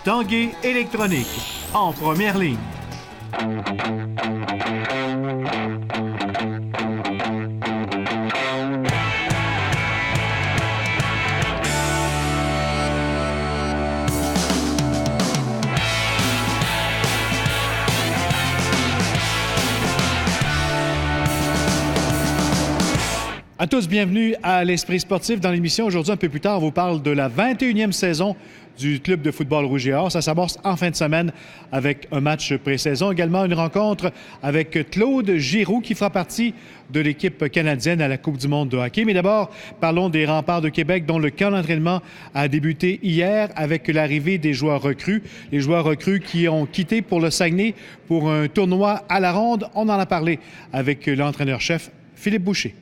Tanguay électronique, en première ligne. À tous, bienvenue à l'Esprit sportif. Dans l'émission, aujourd'hui, un peu plus tard, on vous parle de la 21e saison du club de football Rouge et Or. Ça s'amorce en fin de semaine avec un match pré-saison. Également, une rencontre avec Claude Giroux qui fera partie de l'équipe canadienne à la Coupe du monde de hockey. Mais d'abord, parlons des Remparts de Québec dont le camp d'entraînement a débuté hier avec l'arrivée des joueurs recrues. Les joueurs recrues qui ont quitté pour le Saguenay pour un tournoi à la ronde. On en a parlé avec l'entraîneur-chef Philippe Boucher.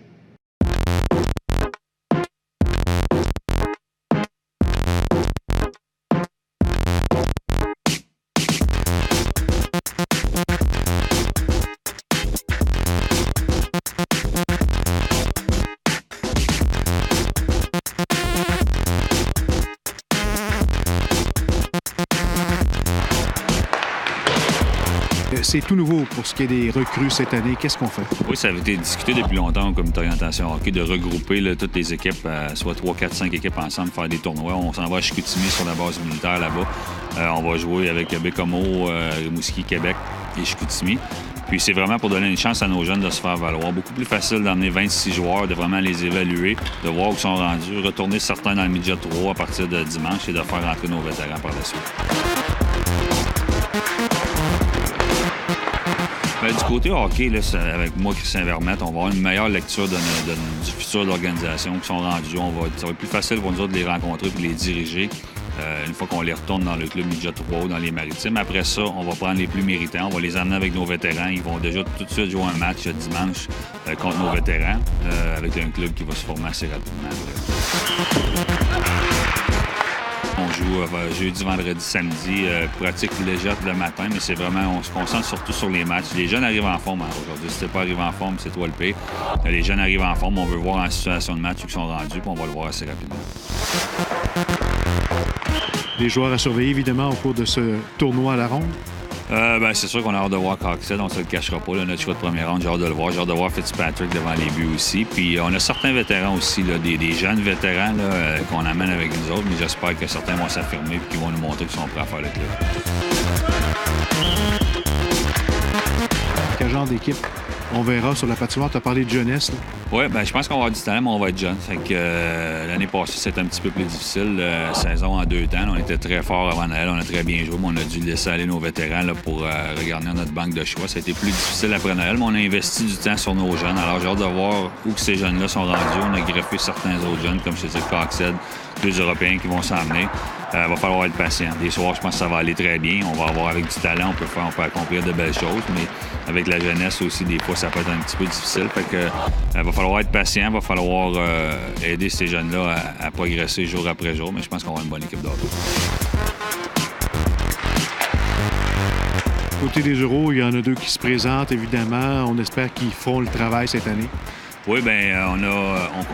C'est tout nouveau pour ce qui est des recrues cette année. Qu'est-ce qu'on fait? Oui, ça avait été discuté depuis longtemps au comité d'orientation hockey de regrouper là, toutes les équipes, soit 3, 4, 5 équipes ensemble, faire des tournois. On s'en va à Chicoutimi sur la base militaire là-bas. On va jouer avec Bécomo, Rimouski, Québec et Chicoutimi. Puis c'est vraiment pour donner une chance à nos jeunes de se faire valoir. Beaucoup plus facile d'emmener 26 joueurs, de vraiment les évaluer, de voir où ils sont rendus, retourner certains dans le midget 3 à partir de dimanche et de faire rentrer nos vétérans par la suite. Bien, du côté hockey, là, avec moi, Christian Vermette, on va avoir une meilleure lecture du futur de l'organisation qui sont rendus. Ça va être plus facile pour nous autres de les rencontrer et de les diriger une fois qu'on les retourne dans le club midget 3 ou dans les maritimes. Après ça, on va prendre les plus méritants, on va les amener avec nos vétérans. Ils vont déjà tout de suite jouer un match dimanche contre nos vétérans avec un club qui va se former assez rapidement. On joue jeudi, vendredi, samedi, pratique légère le matin, mais c'est vraiment, on se concentre surtout sur les matchs. Les jeunes arrivent en forme aujourd'hui. Si t'es pas arrivé en forme, c'est toi le pire. Les jeunes arrivent en forme, on veut voir en situation de match où ils sont rendus, puis on va le voir assez rapidement. Les joueurs à surveiller, évidemment, au cours de ce tournoi à la ronde? C'est sûr qu'on a hâte de voir Coxhead, on ne se le cachera pas. Là, notre choix de première ronde, j'ai hâte de le voir. J'ai hâte de voir Fitzpatrick devant les buts aussi. Puis on a certains vétérans aussi, là, des jeunes vétérans là, qu'on amène avec nous autres, mais j'espère que certains vont s'affirmer et qu'ils vont nous montrer qu'ils sont prêts à faire le club. Quel genre d'équipe on verra sur la patinoire? Tu as parlé de jeunesse. Oui, je pense qu'on va avoir du talent, mais on va être jeune. Fait que l'année passée, c'était un petit peu plus difficile. Saison en 2 temps. On était très fort avant Noël. On a très bien joué, mais on a dû laisser aller nos vétérans là, pour regarder notre banque de choix. Ça a été plus difficile après Noël, mais on a investi du temps sur nos jeunes. Alors, j'ai hâte de voir où que ces jeunes-là sont rendus. On a greffé certains autres jeunes, comme je te dis, Coxhead, 2 Européens qui vont s'emmener. Va falloir être patient. Des soirs, je pense que ça va aller très bien. On va avoir avec du talent, on peut accomplir de belles choses, mais avec la jeunesse aussi, des fois, ça peut être un petit peu difficile. Fait que va falloir être patient, va falloir aider ces jeunes-là à progresser jour après jour, mais je pense qu'on va avoir une bonne équipe d'hockey. Côté des Euros, il y en a 2 qui se présentent, évidemment. On espère qu'ils feront le travail cette année. Oui,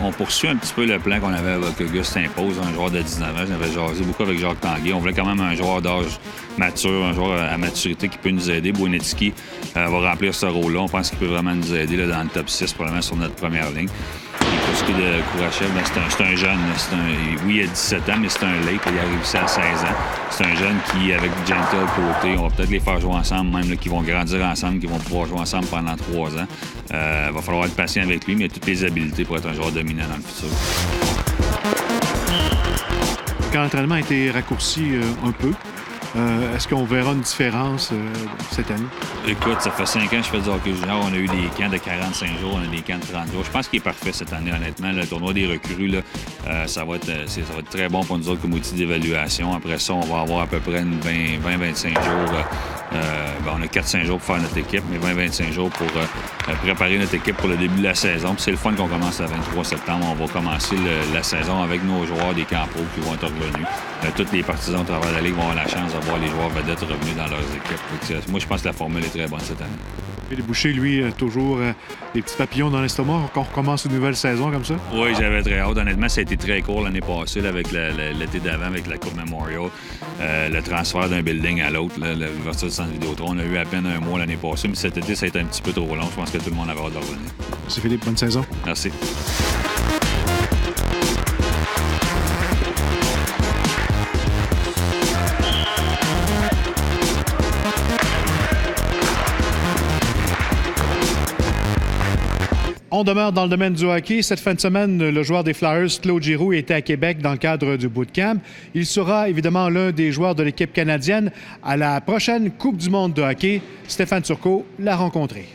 on poursuit un petit peu le plan qu'on avait avec Augustin Pose, un joueur de 19 ans. J'avais jasé beaucoup avec Jacques Tanguay. On voulait quand même un joueur d'âge mature, un joueur à maturité qui peut nous aider. Boinetski va remplir ce rôle-là. On pense qu'il peut vraiment nous aider là, dans le top 6, probablement sur notre première ligne. Et pour ce qui est de Kourachev, c'est un jeune. Oui, il a 17 ans, mais c'est un late. Il a réussi à 16 ans. C'est un jeune qui, avec Gentle côté, on va peut-être les faire jouer ensemble, même qui vont grandir ensemble, qui vont pouvoir jouer ensemble pendant 3 ans. Va falloir être patient avec lui, mais il a toutes les habiletés pour être un joueur dominant dans le futur. Quand l'entraînement a été raccourci un peu, est-ce qu'on verra une différence cette année? Écoute, ça fait 5 ans que je fais du hockey junior. On a eu des camps de 45 jours, on a des camps de 30 jours. Je pense qu'il est parfait cette année, honnêtement. Le tournoi des recrues, là, ça va être très bon pour nous autres comme outil d'évaluation. Après ça, on va avoir à peu près 20-25 jours. On a 4-5 jours pour faire notre équipe, mais 20-25 jours pour préparer notre équipe pour le début de la saison. Puis c'est le fun qu'on commence le 23 septembre. On va commencer la saison avec nos joueurs des camps pro qui vont être revenus. Tous les partisans au travers de la Ligue vont avoir la chance de voir les joueurs vedettes revenus dans leurs équipes. Donc, moi, je pense que la formule est très bonne cette année. Philippe Boucher, lui, toujours des petits papillons dans l'estomac quand on recommence une nouvelle saison comme ça? Oui, j'avais très hâte. Honnêtement, ça a été très court l'année passée là, avec l'été d'avant, avec la Coupe Memorial. Le transfert d'un building à l'autre, l'ouverture du centre Vidéotron. On a eu à peine un mois l'année passée, mais cet été, ça a été un petit peu trop long. Je pense que tout le monde avait hâte de revenir. Merci Philippe, bonne saison. Merci. On demeure dans le domaine du hockey. Cette fin de semaine, le joueur des Flyers, Claude Giroux, était à Québec dans le cadre du bootcamp. Il sera évidemment l'un des joueurs de l'équipe canadienne à la prochaine Coupe du monde de hockey. Stéphane Turcot l'a rencontré.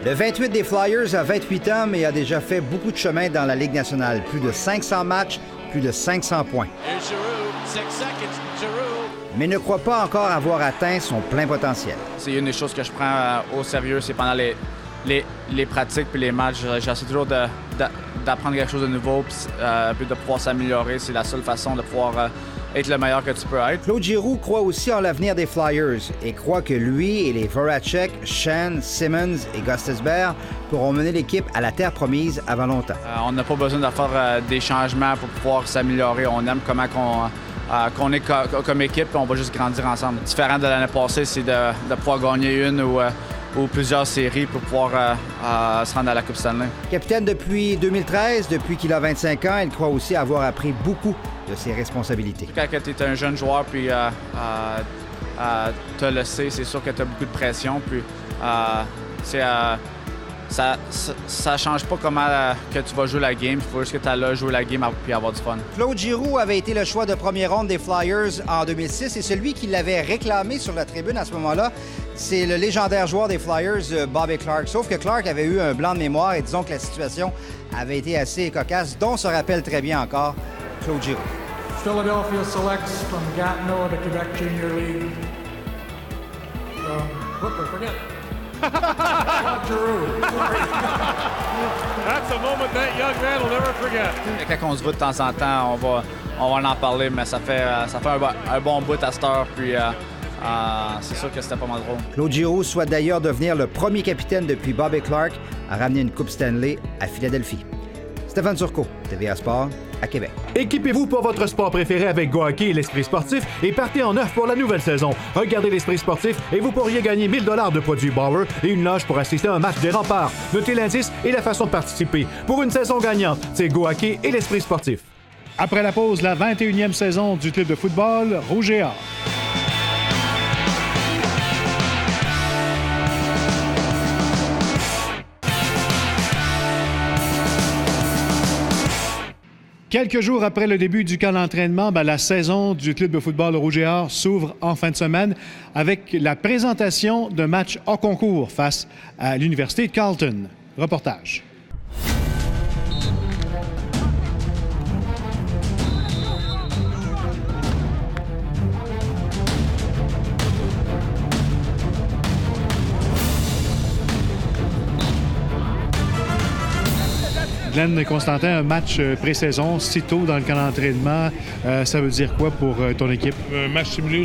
Le 28 des Flyers a 28 ans, mais a déjà fait beaucoup de chemin dans la Ligue nationale. Plus de 500 matchs, plus de 500 points. Mais ne croit pas encore avoir atteint son plein potentiel. C'est une des choses que je prends au sérieux, c'est pendant les pratiques puis les matchs. J'essaie toujours d'apprendre quelque chose de nouveau puis de pouvoir s'améliorer. C'est la seule façon de pouvoir être le meilleur que tu peux être. Claude Giroux croit aussi en l'avenir des Flyers et croit que lui et les Voracek, Schenn, Simmons et Gostisbehere pourront mener l'équipe à la terre promise avant longtemps. On n'a pas besoin de faire des changements pour pouvoir s'améliorer. On aime comment qu'on est comme équipe et on va juste grandir ensemble. Différent de l'année passée, c'est de pouvoir gagner une ou plusieurs séries pour pouvoir se rendre à la Coupe Stanley. Capitaine depuis 2013, depuis qu'il a 25 ans, il croit aussi avoir appris beaucoup de ses responsabilités. Quand tu es un jeune joueur puis tu le sais, c'est sûr que tu as beaucoup de pression. Puis ça change pas comment que tu vas jouer la game. Il faut juste que tu ailles là jouer la game puis avoir du fun. Claude Giroux avait été le choix de première ronde des Flyers en 2006 et celui qui l'avait réclamé sur la tribune à ce moment-là, c'est le légendaire joueur des Flyers, Bobby Clarke. Sauf que Clarke avait eu un blanc de mémoire et disons que la situation avait été assez cocasse, dont se rappelle très bien encore Claude Giroux. Philadelphia selects from Gatineau to Quebec Junior League. Forget. Giroux. That's a moment that young man will never forget. Quand on se voit de temps en temps, on va en parler, mais ça fait un bon bout à cette heure. Puis c'est sûr que c'était pas mal drôle. Claude Giroux souhaite d'ailleurs devenir le premier capitaine depuis Bobby Clarke à ramener une Coupe Stanley à Philadelphie. Stéphane Turcot, TVA Sport, à Québec. Équipez-vous pour votre sport préféré avec Go Hockey et l'Esprit sportif et partez en neuf pour la nouvelle saison. Regardez l'Esprit sportif et vous pourriez gagner 1000 $ de produits Bauer et une loge pour assister à un match des Remparts. Notez l'indice et la façon de participer. Pour une saison gagnante, c'est Go Hockey et l'Esprit sportif. Après la pause, la 21e saison du club de football Rouge et Or. Quelques jours après le début du camp d'entraînement, la saison du club de football Rouge et Or s'ouvre en fin de semaine avec la présentation d'un match hors concours face à l'Université de Carleton. Reportage. Glenn Constantin, un match pré-saison, si tôt dans le camp d'entraînement, ça veut dire quoi pour ton équipe? Un match simulé,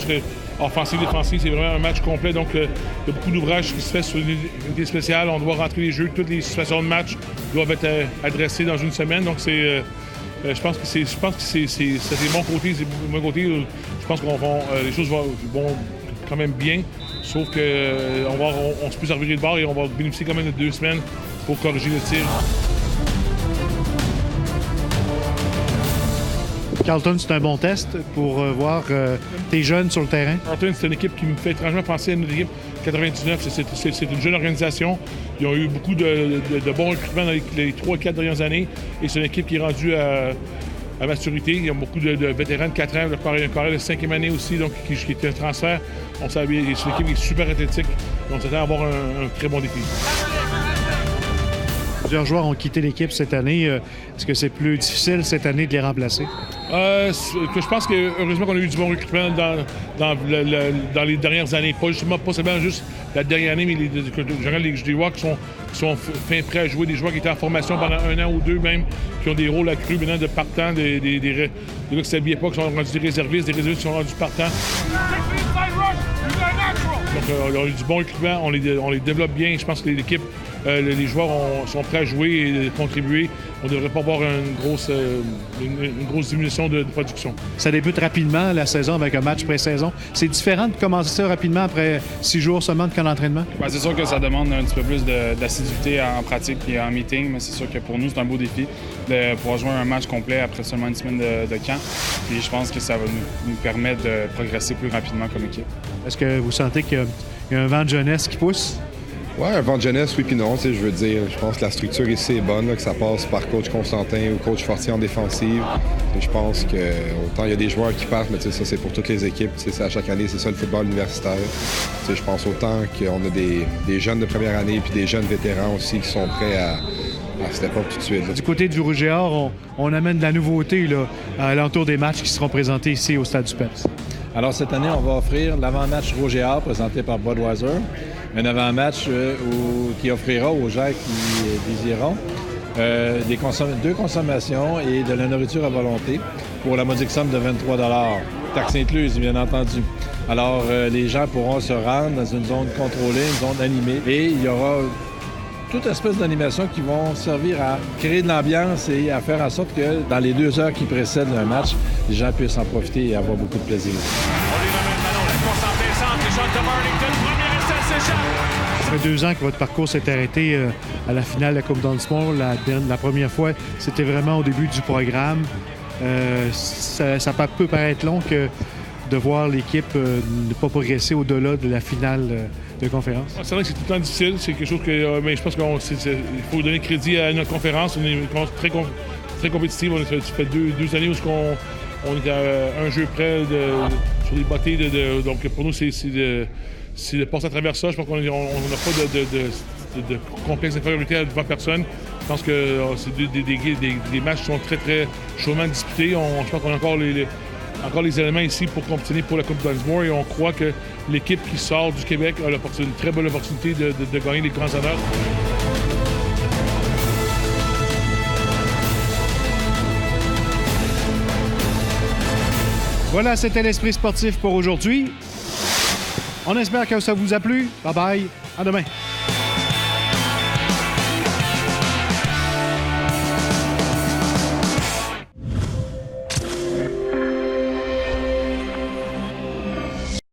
offensif-défensif, c'est vraiment un match complet. Donc, il y a beaucoup d'ouvrages qui se fait sur une unité spéciale. On doit rentrer les jeux. Toutes les situations de match doivent être adressées dans une semaine. Donc, je pense que c'est mon côté. C'est mon côté. Je pense que les choses vont quand même bien. Sauf qu'on se peut servir de bord et on va bénéficier quand même de 2 semaines pour corriger le tir. Carleton, c'est un bon test pour voir tes jeunes sur le terrain? Carleton, c'est une équipe qui me fait étrangement penser à une équipe 99. C'est une jeune organisation. Ils ont eu beaucoup de bons recrutements dans les 3-4 dernières années. Et c'est une équipe qui est rendue à maturité. Ils ont beaucoup de vétérans de 4 ans. Un carrière de 5e année aussi, donc qui est un transfert. C'est une équipe qui est super athlétique. Donc, on s'attend à avoir un très bon défi. Plusieurs joueurs ont quitté l'équipe cette année. Est-ce que c'est plus difficile cette année de les remplacer? Je pense que heureusement qu'on a eu du bon recrutement dans les dernières années. Pas seulement juste la dernière année, mais les joueurs qui sont fin prêts à jouer, des joueurs qui étaient en formation pendant 1 an ou 2 même, qui ont des rôles accrus maintenant de partants, des gars qui ne s'habillaient pas, qui sont rendus des réservistes qui sont rendus partants. Donc, on a eu du bon recrutement, on les développe bien. Je pense que l'équipe, les joueurs sont prêts à jouer et contribuer. On ne devrait pas avoir une grosse diminution de production. Ça débute rapidement la saison avec un match pré-saison. C'est différent de commencer ça rapidement après 6 jours seulement de camp d'entraînement? Ben, c'est sûr que ça demande un petit peu plus d'assiduité en pratique et en meeting, mais c'est sûr que pour nous, c'est un beau défi de pouvoir jouer un match complet après seulement une semaine de camp. Puis je pense que ça va nous permettre de progresser plus rapidement comme équipe. Est-ce que vous sentez qu'il y a un vent de jeunesse qui pousse? Oui, un vent de jeunesse, oui puis non. Je veux dire, je pense que la structure ici est bonne, là, que ça passe par coach Constantin ou coach Fortier en défensive. Je pense que autant il y a des joueurs qui partent, mais ça c'est pour toutes les équipes. À chaque année, c'est ça le football universitaire. Je pense autant qu'on a des jeunes de première année puis des jeunes vétérans aussi qui sont prêts à step up tout de suite. Là. Du côté du Rouge et Or, on amène de la nouveauté là, à l'entour des matchs qui seront présentés ici au Stade du PEPS. Alors cette année, on va offrir l'avant-match Rouge et Or présenté par Budweiser. Un avant-match qui offrira aux gens qui désireront 2 consommations et de la nourriture à volonté pour la modique somme de 23 $. Taxe incluse, bien entendu. Alors, les gens pourront se rendre dans une zone contrôlée, une zone animée, et il y aura toute espèce d'animation qui vont servir à créer de l'ambiance et à faire en sorte que dans les 2 heures qui précèdent un match, les gens puissent en profiter et avoir beaucoup de plaisir. Ça fait 2 ans que votre parcours s'est arrêté à la finale de la Coupe Dunsmore. La première fois, c'était vraiment au début du programme. Ça peut paraître long que de voir l'équipe ne pas progresser au-delà de la finale de conférence. C'est vrai que c'est tout le temps difficile. C'est quelque chose que mais je pense qu'il faut donner crédit à notre conférence. On est très compétitive. Ça fait 2 années où on est à un jeu près sur les bottées. Donc pour nous, c'est de passer à travers ça. Je pense qu'on n'a pas de complexe d'infériorité devant personne. Je pense que c'est des matchs qui sont très, très chaudement disputés. Je pense qu'on a encore les éléments ici pour compétitionner pour la Coupe Dunsmore et on croit que l'équipe qui sort du Québec a une très bonne opportunité de gagner les grands honneurs. Voilà, c'était l'Esprit sportif pour aujourd'hui. On espère que ça vous a plu. Bye bye. À demain.